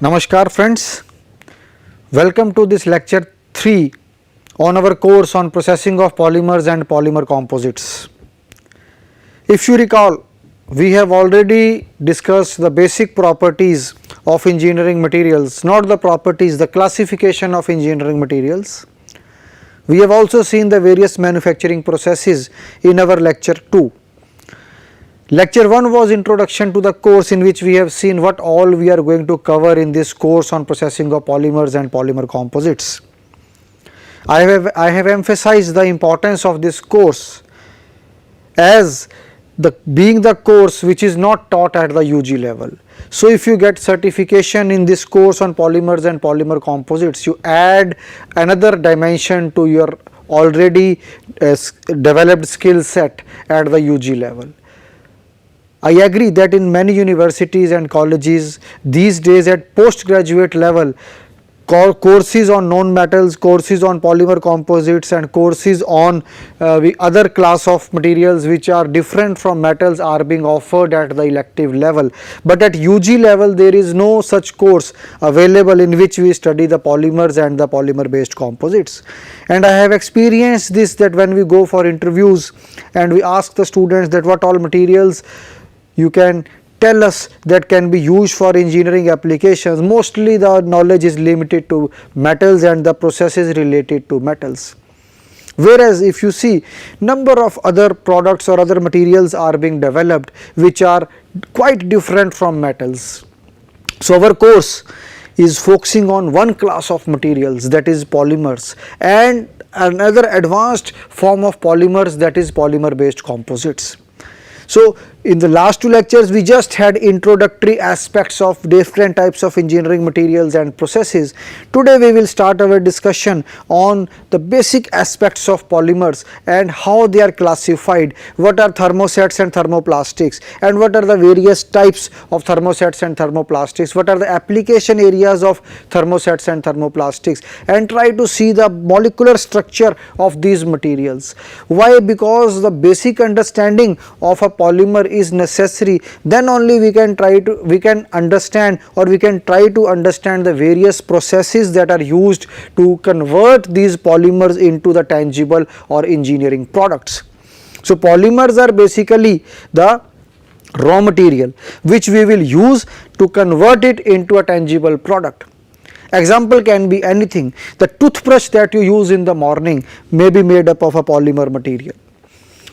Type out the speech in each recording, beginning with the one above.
Namaskar friends, welcome to this lecture 3 on our course on processing of polymers and polymer composites. If you recall, we have already discussed the basic properties of engineering materials, not the properties, the classification of engineering materials. We have also seen the various manufacturing processes in our lecture 2. Lecture 1 was introduction to the course, in which we have seen what all we are going to cover in this course on processing of polymers and polymer composites. I have emphasized the importance of this course as being the course which is not taught at the UG level. So, if you get certification in this course on polymers and polymer composites, you add another dimension to your already developed skill set at the UG level. I agree that in many universities and colleges these days at postgraduate level, courses on known metals, courses on polymer composites and courses on other class of materials which are different from metals are being offered at the elective level. But at UG level there is no such course available in which we study the polymers and the polymer based composites. And I have experienced this, that when we go for interviews and we ask the students that what all materials you can tell us that can be used for engineering applications, mostly the knowledge is limited to metals and the processes related to metals. Whereas if you see, number of other products or other materials are being developed which are quite different from metals. So, our course is focusing on one class of materials, that is polymers, and another advanced form of polymers, that is polymer based composites. So, in the last two lectures we just had introductory aspects of different types of engineering materials and processes. Today we will start our discussion on the basic aspects of polymers and how they are classified, what are thermosets and thermoplastics, and what are the various types of thermosets and thermoplastics, what are the application areas of thermosets and thermoplastics, and try to see the molecular structure of these materials. Why? Because the basic understanding of a polymer is necessary, then only we can understand the various processes that are used to convert these polymers into the tangible or engineering products. So, polymers are basically the raw material which we will use to convert it into a tangible product. Example can be anything. The toothbrush that you use in the morning may be made up of a polymer material.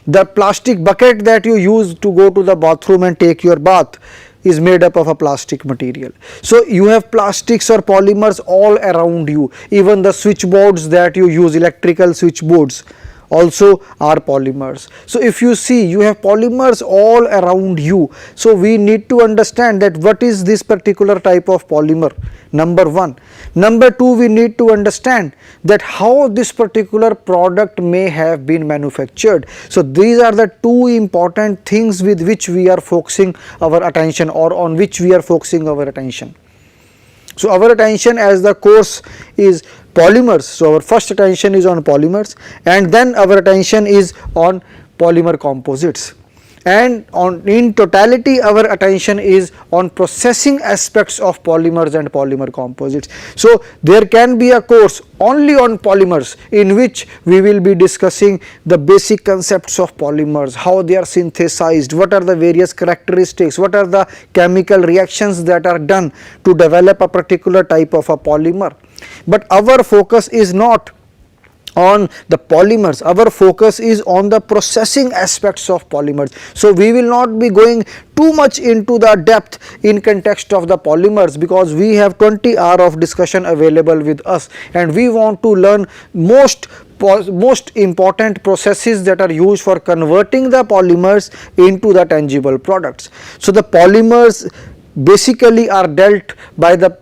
The plastic bucket that you use to go to the bathroom and take your bath is made up of a plastic material. So, you have plastics or polymers all around you. Even the switchboards that you use, electrical switchboards, also are polymers. So, if you see, you have polymers all around you. So, we need to understand that what is this particular type of polymer, number one. Number two, we need to understand that how this particular product may have been manufactured. So, these are the two important things with which we are focusing our attention, or on which we are focusing our attention. So, our attention as the course is polymers. So, our first attention is on polymers, and then our attention is on polymer composites, and in totality our attention is on processing aspects of polymers and polymer composites. So, there can be a course only on polymers in which we will be discussing the basic concepts of polymers, how they are synthesized, what are the various characteristics, what are the chemical reactions that are done to develop a particular type of a polymer. But our focus is not on the polymers, our focus is on the processing aspects of polymers. So, we will not be going too much into the depth in context of the polymers, because we have 20 hours of discussion available with us, and we want to learn most important processes that are used for converting the polymers into the tangible products. So, the polymers basically are dealt by the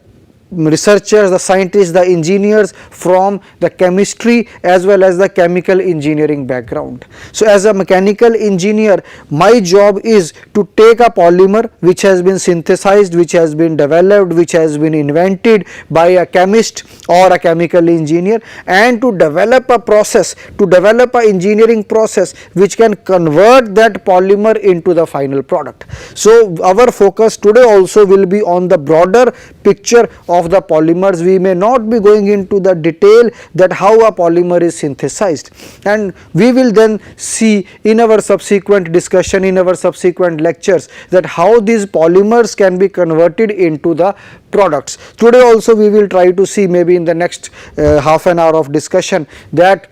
researchers, the scientists, the engineers from the chemistry as well as the chemical engineering background. So as a mechanical engineer, my job is to take a polymer which has been synthesized, which has been developed, which has been invented by a chemist or a chemical engineer, and to develop a process, to develop an engineering process which can convert that polymer into the final product. So our focus today also will be on the broader picture of the polymers. We may not be going into the detail that how a polymer is synthesized, and we will then see in our subsequent discussion, in our subsequent lectures, that how these polymers can be converted into the products. Today also we will try to see, maybe in the next half an hour of discussion, that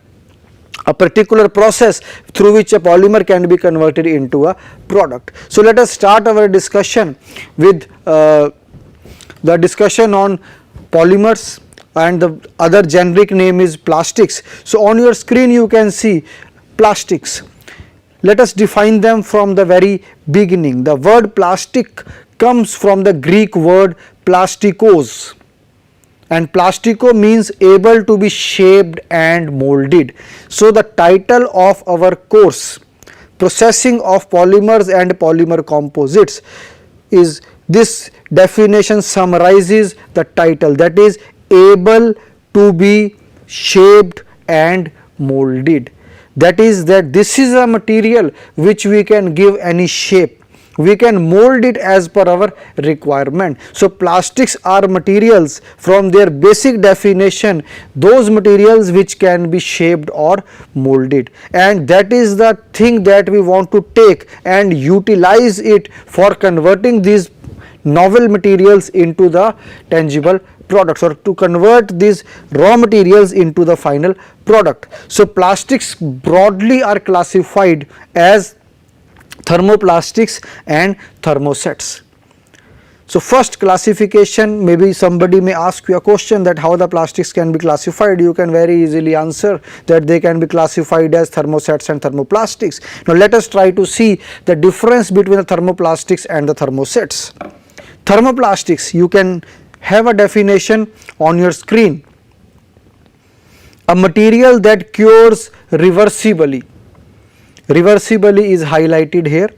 a particular process through which a polymer can be converted into a product. So let us start our discussion with the discussion on polymers, and the other generic name is plastics. So on your screen you can see plastics. Let us define them from the very beginning. The word plastic comes from the Greek word plastikos, and plastiko means able to be shaped and molded. So the title of our course, processing of polymers and polymer composites, is this definition summarizes the title, that is able to be shaped and molded. That is that this is a material which we can give any shape, we can mold it as per our requirement. So plastics are materials, from their basic definition, those materials which can be shaped or molded, and that is the thing that we want to take and utilize it for converting these novel materials into the tangible products, or to convert these raw materials into the final product. So plastics broadly are classified as thermoplastics and thermosets. So first classification, maybe somebody may ask you a question that how the plastics can be classified. You can very easily answer that they can be classified as thermosets and thermoplastics. Now let us try to see the difference between the thermoplastics and the thermosets. Thermoplastics, you can have a definition on your screen: a material that cures reversibly. Reversibly is highlighted here,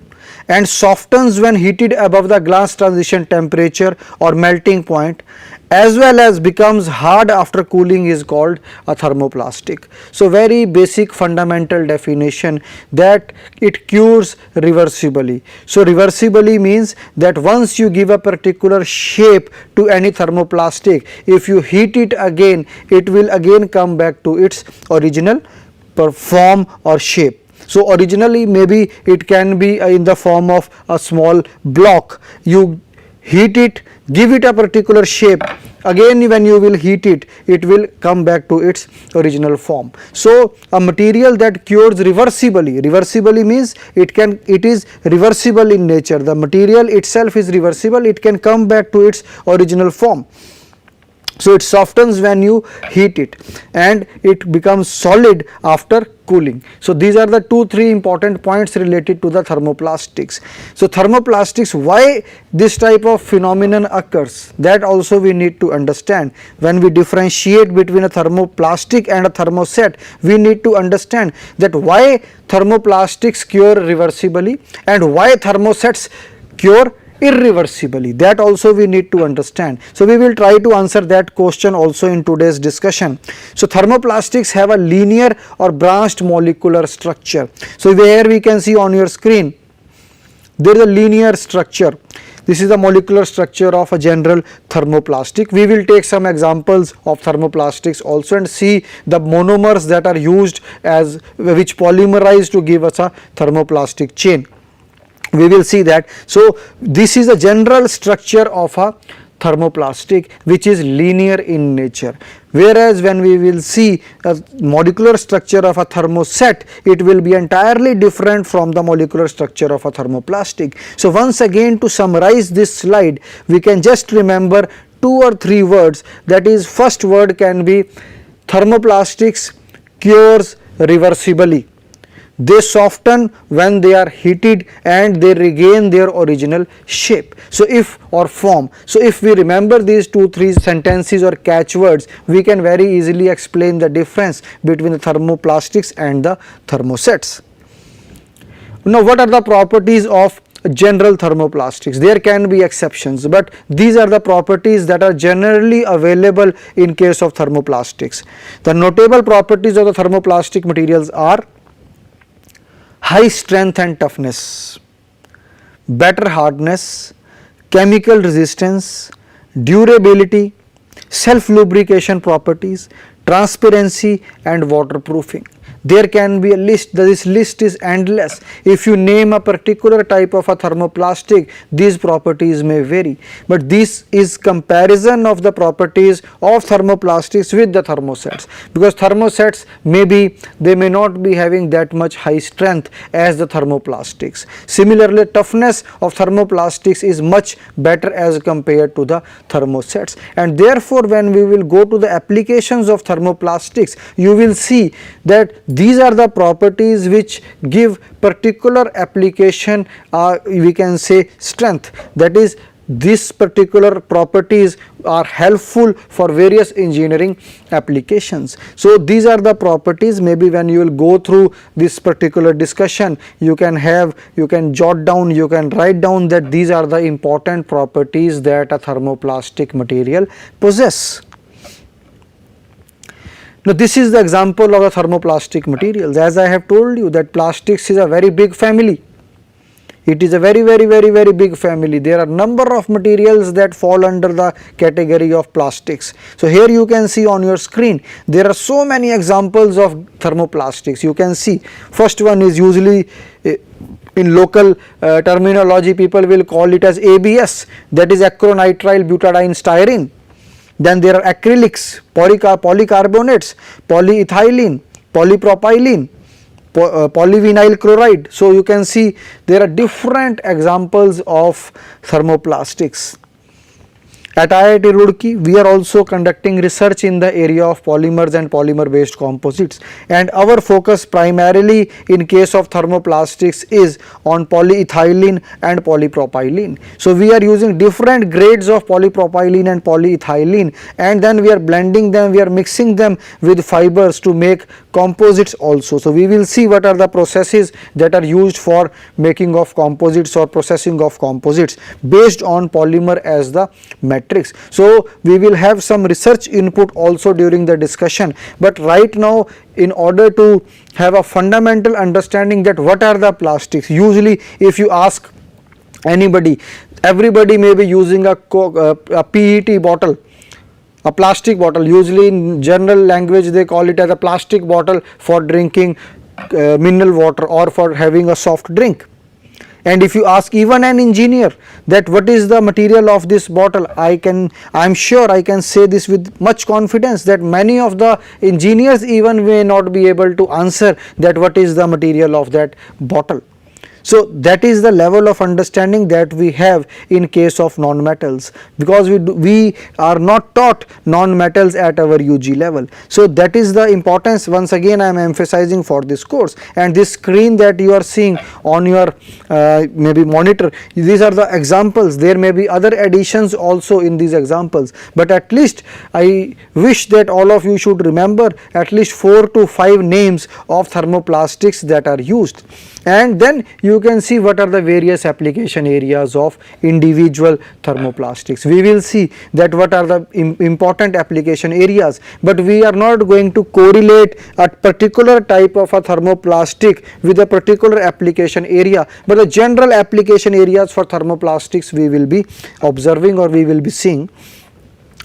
and softens when heated above the glass transition temperature or melting point, as well as becomes hard after cooling, is called a thermoplastic. So very basic fundamental definition, that it cures reversibly. So reversibly means that once you give a particular shape to any thermoplastic, if you heat it again, it will again come back to its original form or shape. So originally maybe it can be in the form of a small block. You heat it, give it a particular shape, again when you will heat it, it will come back to its original form. So a material that cures reversibly, reversibly means it is reversible in nature. The material itself is reversible, it can come back to its original form. So it softens when you heat it, and it becomes solid after cooling. So these are the 2-3 important points related to the thermoplastics. So thermoplastics, why this type of phenomenon occurs, that also we need to understand. When we differentiate between a thermoplastic and a thermoset, we need to understand that why thermoplastics cure reversibly and why thermosets cure irreversibly. That also we need to understand. So we will try to answer that question also in today's discussion. So thermoplastics have a linear or branched molecular structure. So here we can see on your screen, there is a linear structure. This is the molecular structure of a general thermoplastic. We will take some examples of thermoplastics also and see the monomers that are used as which polymerize to give us a thermoplastic chain. We will see that. So this is a general structure of a thermoplastic which is linear in nature, whereas when we will see a molecular structure of a thermoset, it will be entirely different from the molecular structure of a thermoplastic. So once again, to summarize this slide, we can just remember 2 or 3 words. That is, first word can be thermoplastics cures reversibly. They soften when they are heated and they regain their original shape. So if or form. So if we remember these 2-3 sentences or catchwords, we can very easily explain the difference between the thermoplastics and the thermosets. Now what are the properties of general thermoplastics? There can be exceptions, but these are the properties that are generally available in case of thermoplastics. The notable properties of the thermoplastic materials are high strength and toughness, better hardness, chemical resistance, durability, self lubrication properties, transparency and waterproofing. There can be a list, this list is endless. If you name a particular type of a thermoplastic, these properties may vary, but this is comparison of the properties of thermoplastics with the thermosets, because thermosets they may not be having that much high strength as the thermoplastics. Similarly, toughness of thermoplastics is much better as compared to the thermosets, and therefore when we will go to the applications of thermoplastics, you will see that these are the properties which give particular application, we can say strength, that is these particular properties are helpful for various engineering applications. So these are the properties. Maybe when you will go through this particular discussion, you can jot down, you can write down that these are the important properties that a thermoplastic material possess. Now this is the example of the thermoplastic materials. As I have told you that plastics is a very big family. It is a very big family. There are number of materials that fall under the category of plastics. So here you can see on your screen, there are so many examples of thermoplastics. You can see first one is usually in local terminology people will call it as ABS, that is acrylonitrile butadiene styrene. Then there are acrylics, polycarbonates, polyethylene, polypropylene, polyvinyl chloride. So you can see there are different examples of thermoplastics. At IIT Roorkee, we are also conducting research in the area of polymers and polymer based composites, and our focus primarily in case of thermoplastics is on polyethylene and polypropylene. So we are using different grades of polypropylene and polyethylene, and then we are blending them, we are mixing them with fibers to make composites also. So we will see what are the processes that are used for making of composites or processing of composites based on polymer as the matrix. So we will have some research input also during the discussion, but right now in order to have a fundamental understanding that what are the plastics, usually if you ask anybody, everybody may be using a PET bottle, a plastic bottle. Usually in general language they call it as a plastic bottle for drinking mineral water or for having a soft drink. And if you ask even an engineer that what is the material of this bottle, I am sure I can say this with much confidence that many of the engineers even may not be able to answer that what is the material of that bottle. So that is the level of understanding that we have in case of non-metals, because we are not taught non-metals at our UG level. So that is the importance, once again I am emphasizing, for this course. And this screen that you are seeing on your maybe monitor, these are the examples. There may be other additions also in these examples, but at least I wish that all of you should remember at least 4 to 5 names of thermoplastics that are used, and then you can see what are the various application areas of individual thermoplastics. We will see that what are the important application areas, but we are not going to correlate a particular type of a thermoplastic with a particular application area, but the general application areas for thermoplastics we will be observing or we will be seeing.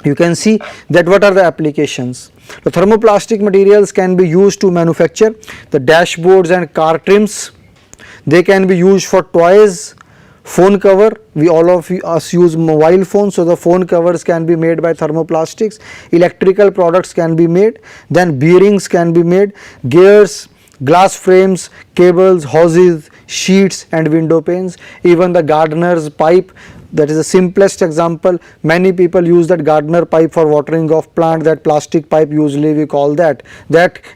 You can see that what are the applications. The thermoplastic materials can be used to manufacture the dashboards and car trims. They can be used for toys, phone cover. We all of us use mobile phones, so the phone covers can be made by thermoplastics. Electrical products can be made, then bearings can be made, gears, glass frames, cables, hoses, sheets and window panes. Even the gardener's pipe That is the simplest example. Many people use that gardener pipe for watering of plant, that plastic pipe usually we call that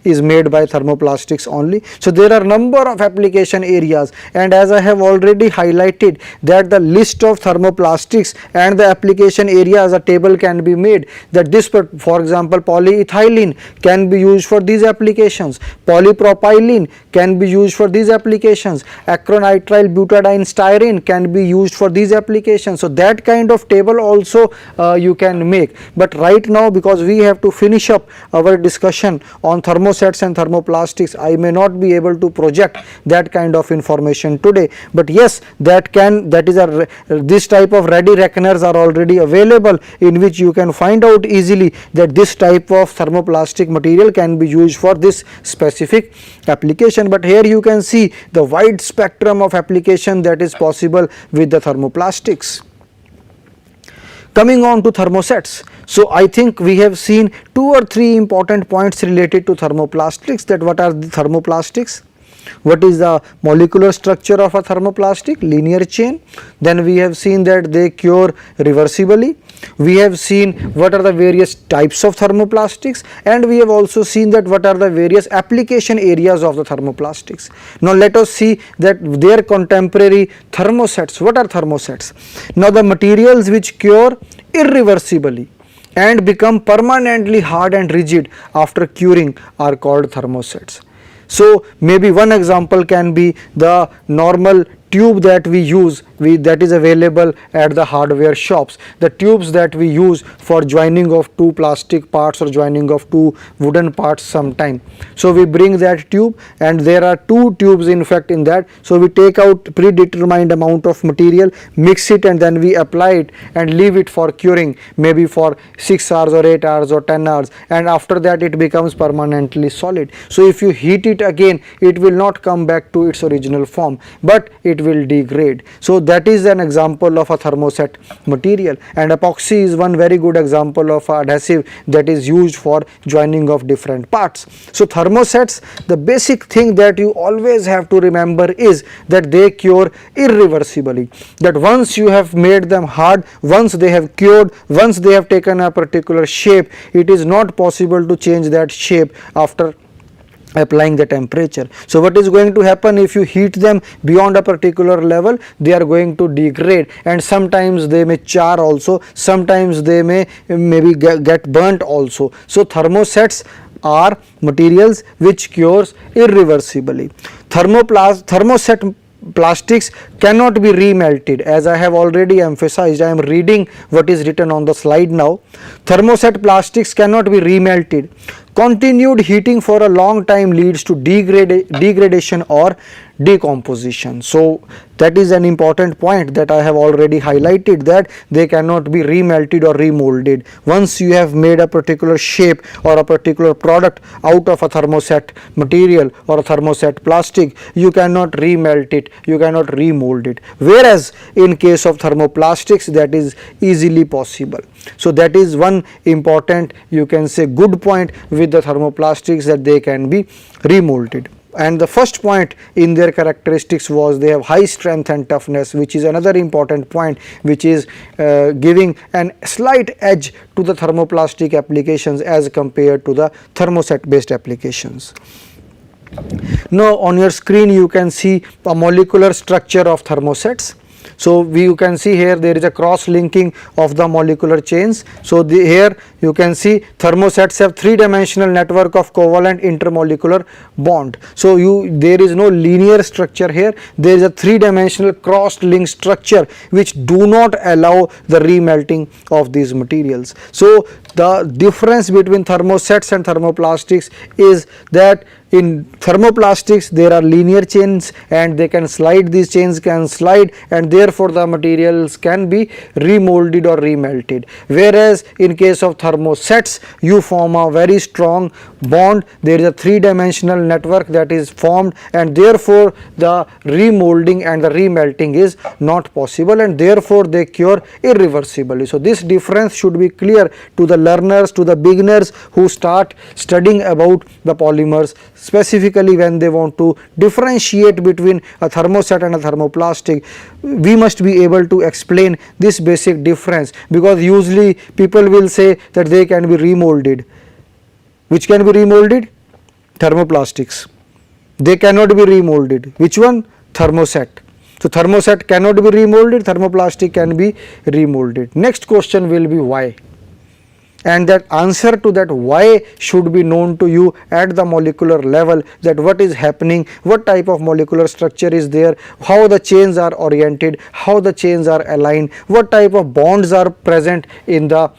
is made by thermoplastics only. So there are number of application areas, and as I have already highlighted that the list of thermoplastics and the application areas, a table can be made, that this, for example, polyethylene can be used for these applications, polypropylene can be used for these applications, acrylonitrile butadiene styrene can be used for these applications. So that kind of table also you can make, but right now because we have to finish up our discussion on thermosets and thermoplastics, I may not be able to project that kind of information today, but yes, this type of ready reckoners are already available, in which you can find out easily that this type of thermoplastic material can be used for this specific application. But here you can see the wide spectrum of application that is possible with the thermoplastics. Coming on to thermosets, so I think we have seen 2 or 3 important points related to thermoplastics. That what are the thermoplastics? What is the molecular structure of a thermoplastic? Linear chain. Then we have seen that they cure reversibly. We have seen what are the various types of thermoplastics, and we have also seen that what are the various application areas of the thermoplastics. Now let us see that their contemporary thermosets. What are thermosets? Now the materials which cure irreversibly and become permanently hard and rigid after curing are called thermosets. So maybe one example can be the normal tube that we use, that is available at the hardware shops, the tubes that we use for joining of 2 plastic parts or joining of 2 wooden parts sometime. So we bring that tube, and there are 2 tubes in fact in that. So we take out predetermined amount of material, mix it, and then we apply it and leave it for curing, maybe for 6 hours or 8 hours or 10 hours, and after that it becomes permanently solid. So if you heat it again, it will not come back to its original form, but it will degrade. So that is an example of a thermoset material, and epoxy is one very good example of adhesive that is used for joining of different parts. So thermosets, the basic thing that you always have to remember is that they cure irreversibly, that once you have made them hard, once they have cured, once they have taken a particular shape, it is not possible to change that shape after applying the temperature. So what is going to happen if you heat them beyond a particular level? They are going to degrade, and sometimes they may char also, sometimes they may maybe get burnt also. So thermosets are materials which cures irreversibly. Thermoset plastics cannot be remelted, as I have already emphasized. I am reading what is written on the slide now. Thermoset plastics cannot be remelted. Continued heating for a long time leads to degradation or decomposition. So that is an important point that I have already highlighted, that they cannot be remelted or remolded. Once you have made a particular shape or a particular product out of a thermoset material or a thermoset plastic, you cannot remelt it, you cannot remold it, whereas in case of thermoplastics that is easily possible. So that is one important, you can say, good point with the thermoplastics, that they can be remolded. And the first point in their characteristics was they have high strength and toughness, which is another important point, which is giving an slight edge to the thermoplastic applications as compared to the thermoset based applications. Now on your screen you can see a molecular structure of thermosets. So you can see here there is a cross linking of the molecular chains. So here you can see thermosets have 3-dimensional network of covalent intermolecular bond. So there is no linear structure here, there is a 3-dimensional cross link structure which do not allow the remelting of these materials. So the difference between thermosets and thermoplastics is that in thermoplastics there are linear chains and they can slide, these chains can slide, and therefore the materials can be remolded or remelted, whereas in case of thermosets you form a very strong bond, there is a 3-dimensional network that is formed, and therefore the remolding and the remelting is not possible, and therefore they cure irreversibly. So this difference should be clear to the learners, to the beginners who start studying about the polymers specifically when they want to differentiate between a thermoset and a thermoplastic, we must be able to explain this basic difference, because usually people will say that they can be remolded. Which can be remolded? Thermoplastics. They cannot be remolded. Which one? Thermoset. So thermoset cannot be remolded, thermoplastic can be remolded. Next question will be why, and that answer to that why should be known to you at the molecular level, that what is happening, what type of molecular structure is there, how the chains are oriented, how the chains are aligned, what type of bonds are present in the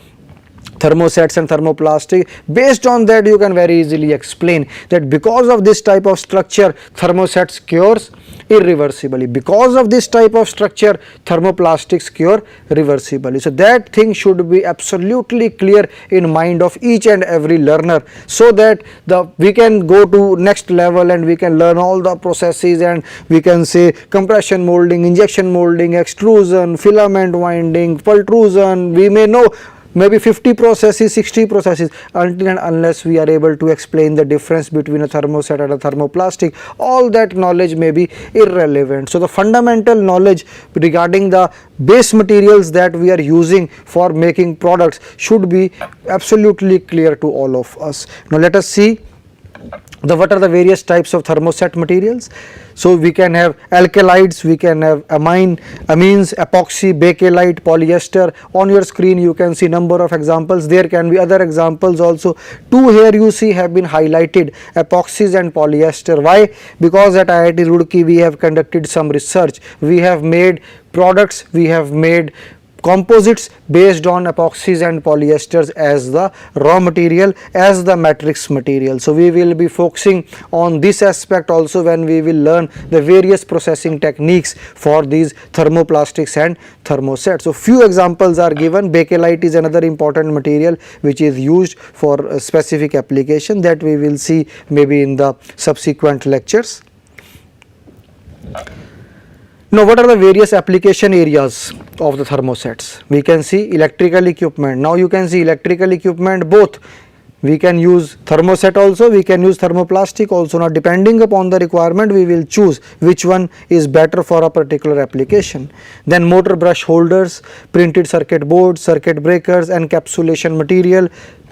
thermosets and thermoplastic. Based on that you can very easily explain that because of this type of structure thermosets cures irreversibly, because of this type of structure thermoplastics cure reversibly. So that thing should be absolutely clear in mind of each and every learner, so that we can go to next level and we can learn all the processes, and we can say compression molding, injection molding, extrusion, filament winding, pultrusion. We may know maybe 50 processes, 60 processes. Until and unless we are able to explain the difference between a thermoset and a thermoplastic, all that knowledge may be irrelevant. So the fundamental knowledge regarding the base materials that we are using for making products should be absolutely clear to all of us. Now let us see what are the various types of thermoset materials. So we can have alkalides, we can have amines, epoxy, bakelite, polyester. On your screen you can see number of examples. There can be other examples also. Two here you see have been highlighted, epoxies and polyester. Why? Because at IIT Roorkee we have conducted some research. We have made products, we have made composites based on epoxies and polyesters as the raw material, as the matrix material. So we will be focusing on this aspect also when we will learn the various processing techniques for these thermoplastics and thermosets. So few examples are given. Bakelite is another important material which is used for a specific application that we will see maybe in the subsequent lectures. Now what are the various application areas of the thermosets? We can see electrical equipment. Now you can see electrical equipment both. We can use thermoset also, we can use thermoplastic also. Now depending upon the requirement we will choose which one is better for a particular application. Then motor brush holders, printed circuit boards, circuit breakers, encapsulation material.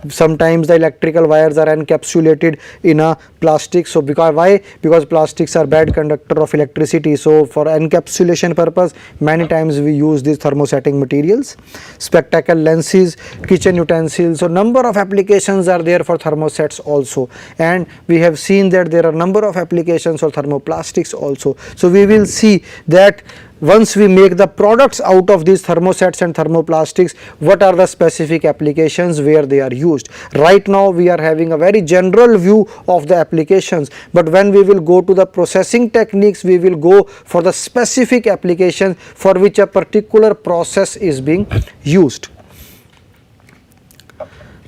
Sometimes the electrical wires are encapsulated in a plastic. So because why? Because plastics are bad conductor of electricity. So for encapsulation purpose many times we use these thermosetting materials. Spectacle lenses, kitchen utensils. So number of applications are there for thermosets also, and we have seen that there are number of applications for thermoplastics also. So we will see that once we make the products out of these thermosets and thermoplastics, what are the specific applications where they are used. Right now we are having a very general view of the applications, but when we will go to the processing techniques we will go for the specific applications for which a particular process is being used.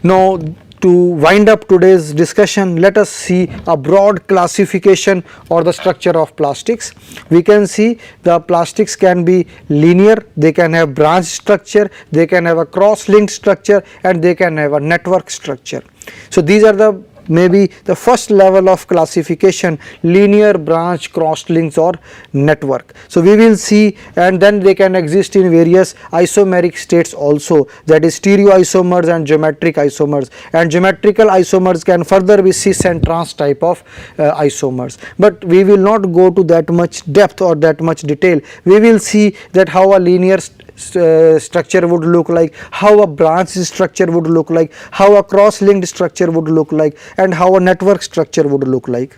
Now to wind up today's discussion, let us see a broad classification or the structure of plastics. We can see the plastics can be linear, they can have branch structure, they can have a cross-linked structure, and they can have a network structure. So these are the maybe the first level of classification: linear, branch, cross links, or network. So we will see, and then they can exist in various isomeric states also, that is stereoisomers and geometric isomers, and geometrical isomers can further be cis and trans type of isomers. But we will not go to that much depth or that much detail. We will see that how a linear structure would look like, how a branch structure would look like, how a cross-linked structure would look like, and how a network structure would look like.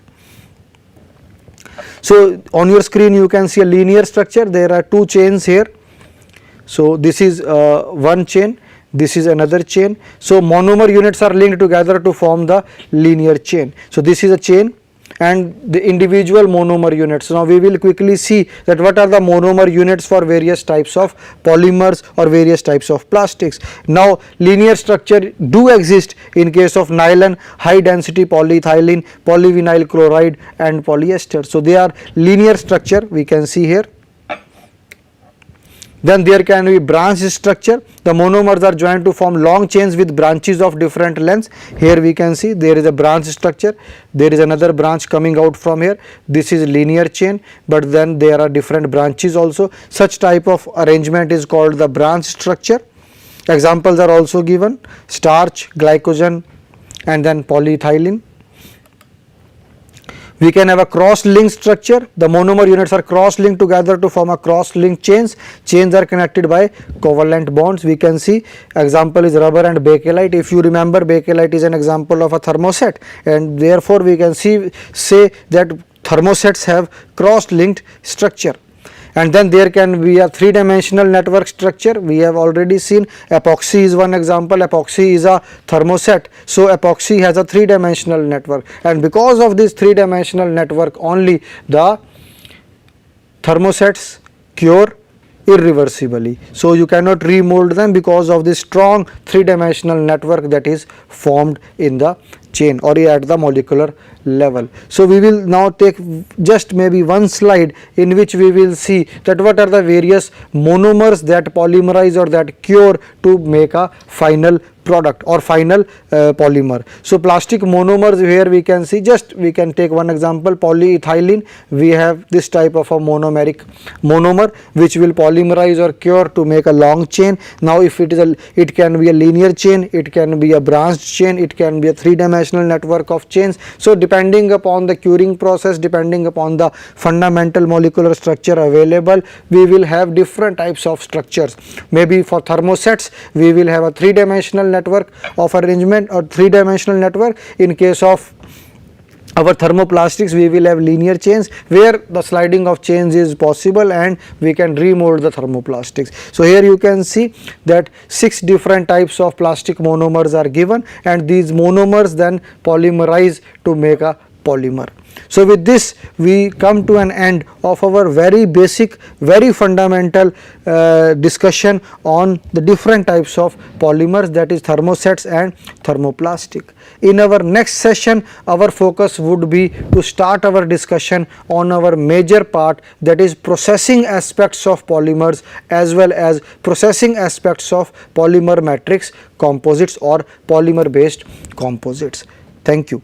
So on your screen you can see a linear structure. There are two chains here. So this is one chain, this is another chain. So monomer units are linked together to form the linear chain. So this is a chain and the individual monomer units. Now we will quickly see that what are the monomer units for various types of polymers or various types of plastics. Now linear structure do exist in case of nylon, high density polyethylene, polyvinyl chloride, and polyester. So they are linear structure, we can see here. Then there can be branch structure. The monomers are joined to form long chains with branches of different lengths. Here we can see there is a branch structure, there is another branch coming out from here. This is linear chain, but then there are different branches also. Such type of arrangement is called the branch structure. Examples are also given: starch, glycogen, and then polyethylene. We can have a cross-linked structure. The monomer units are cross-linked together to form a cross-linked chains. Chains are connected by covalent bonds. We can see example is rubber and bakelite. If you remember, bakelite is an example of a thermoset, and therefore we can say that thermosets have cross-linked structure. And then there can be a three-dimensional network structure. We have already seen epoxy is one example. Epoxy is a thermoset, so epoxy has a three-dimensional network, and because of this three-dimensional network only, the thermosets cure irreversibly. So you cannot remold them because of this strong three-dimensional network that is formed in the chain or at the molecular level. So we will now take just maybe one slide in which we will see that what are the various monomers that polymerize or that cure to make a final product or final polymer. So plastic monomers, here we can see, just we can take one example, polyethylene. We have this type of a monomeric monomer which will polymerize or cure to make a long chain. Now if it is it can be a linear chain, it can be a branched chain, it can be a three-dimensional network of chains. So depending upon the curing process, depending upon the fundamental molecular structure available, we will have different types of structures. Maybe for thermosets we will have a three-dimensional network of arrangement or three-dimensional network. In case of our thermoplastics, we will have linear chains where the sliding of chains is possible and we can remold the thermoplastics. So here you can see that 6 different types of plastic monomers are given, and these monomers then polymerize to make a polymer. So with this we come to an end of our very basic, very fundamental discussion on the different types of polymers, that is thermosets and thermoplastic. In our next session our focus would be to start our discussion on our major part, that is processing aspects of polymers as well as processing aspects of polymer matrix composites or polymer based composites. Thank you.